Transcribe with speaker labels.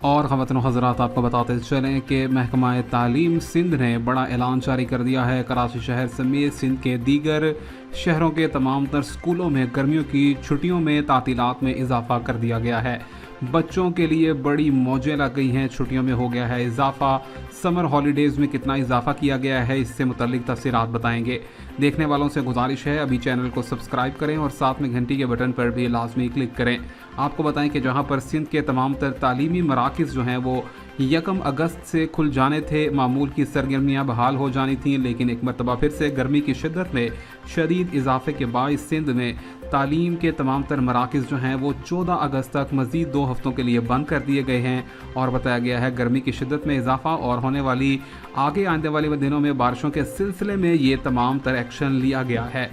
Speaker 1: اور خواتین و حضرات آپ کو بتاتے چلیں کہ محکمہ تعلیم سندھ نے بڑا اعلان جاری کر دیا ہے۔ کراچی شہر سمیت سندھ کے دیگر شہروں کے تمام تر اسکولوں میں گرمیوں کی چھٹیوں میں تعطیلات میں اضافہ کر دیا گیا ہے۔ بچوں کے لیے بڑی موجیں لگ گئی ہیں، چھٹیوں میں ہو گیا ہے اضافہ۔ سمر ہالیڈیز میں کتنا اضافہ کیا گیا ہے، اس سے متعلق تفصیلات بتائیں گے۔ دیکھنے والوں سے گزارش ہے ابھی چینل کو سبسکرائب کریں اور ساتھ میں گھنٹی کے بٹن پر بھی لازمی کلک کریں۔ آپ کو بتائیں کہ جہاں پر سندھ کے تمام تر تعلیمی مراکز جو ہیں وہ 1 اگست سے کھل جانے تھے، معمول کی سرگرمیاں بحال ہو جانی تھیں، لیکن ایک مرتبہ پھر سے گرمی کی شدت میں شدید اضافے کے باعث سندھ میں تعلیم کے تمام تر مراکز جو ہیں وہ 14 اگست تک مزید 2 ہفتوں کے لیے بند کر دیے گئے ہیں، اور بتایا گیا ہے گرمی کی شدت میں اضافہ اور ہونے والی آگے آنے والے دنوں میں بارشوں کے سلسلے میں یہ تمام تر ایکشن لیا گیا ہے۔